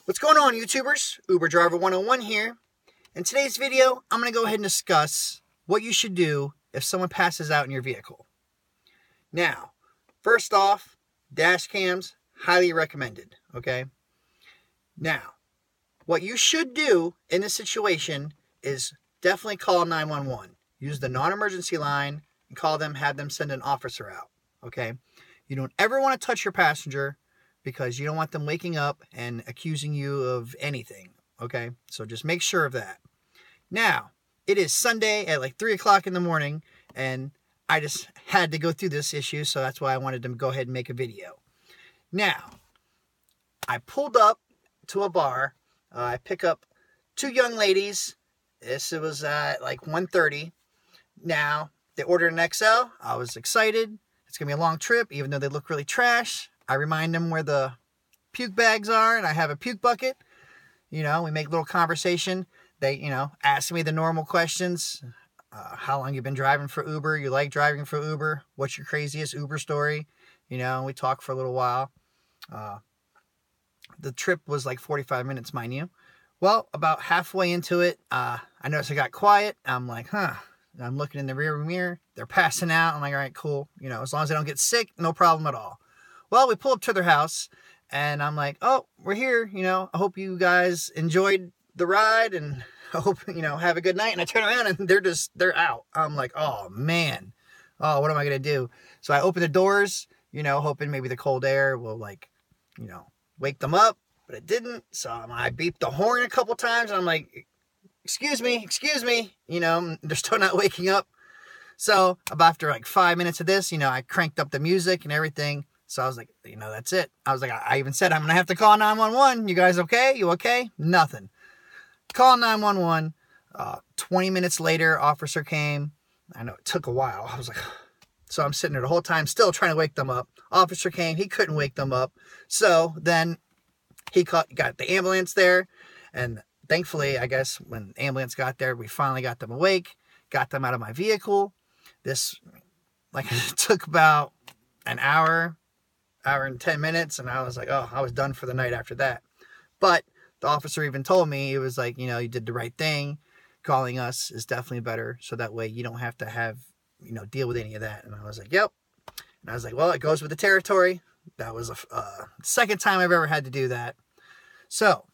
What's going on, YouTubers? Uber Driver 101 here. In today's video, I'm going to go ahead and discuss what you should do if someone passes out in your vehicle. Now, first off, dash cams, highly recommended, okay? Now, what you should do in this situation is definitely call 911. Use the non-emergency line and call them, have them send an officer out, okay? You don't ever want to touch your passenger because you don't want them waking up and accusing you of anything, okay? So just make sure of that. Now, it is Sunday at like 3 o'clock in the morning, and I just had to go through this issue, so that's why I wanted to go ahead and make a video. Now, I pulled up to a bar. I pick up two young ladies. This was at like 1:30. Now, they ordered an XL. I was excited. It's going to be a long trip, even though they look really trash. I remind them where the puke bags are, and I have a puke bucket. You know, we make a little conversation. They, ask me the normal questions. How long you been driving for Uber? You like driving for Uber? What's your craziest Uber story? We talk for a little while. The trip was like 45 minutes, mind you. Well, about halfway into it, I noticed it got quiet. I'm like, I'm looking in the rear mirror. They're passing out. I'm like, all right, cool. As long as they don't get sick, no problem at all. Well, we pull up to their house, and I'm like, oh, we're here. I hope you guys enjoyed the ride, and I hope, have a good night. And I turn around, and they're out. I'm like, oh, man. Oh, what am I going to do? So I open the doors, hoping maybe the cold air will, wake them up. But it didn't. So I beeped the horn a couple times, and I'm like, excuse me. They're still not waking up. So about after like 5 minutes of this, I cranked up the music and everything. So I was like, that's it. I was like, I even said, I'm going to have to call 911. You guys okay? You okay? Nothing. Call 911. 20 minutes later, officer came. I know it took a while. I was like, so I'm sitting there the whole time still trying to wake them up. Officer came. He couldn't wake them up. So then he got the ambulance there. And thankfully, I guess when the ambulance got there, we finally got them awake, got them out of my vehicle. This, it took about an hour and 10 minutes, and I was like, oh, I was done for the night after that. But the officer even told me, it was like, you did the right thing. Calling us is definitely better, so that way you don't have to have, deal with any of that. And I was like, yep. And I was like, well, it goes with the territory. That was the second time I've ever had to do that. So,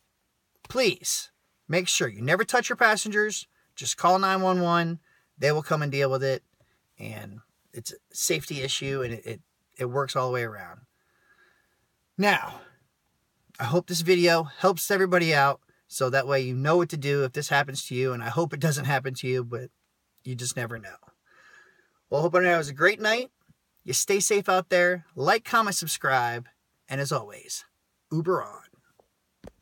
please, make sure you never touch your passengers. Just call 911. They will come and deal with it. And it's a safety issue, and it works all the way around. Now, I hope this video helps everybody out, so that way you know what to do if this happens to you, and I hope it doesn't happen to you, but you just never know. Well, I hope everyone has a great night. You stay safe out there. Like, comment, subscribe, and as always, Uber on.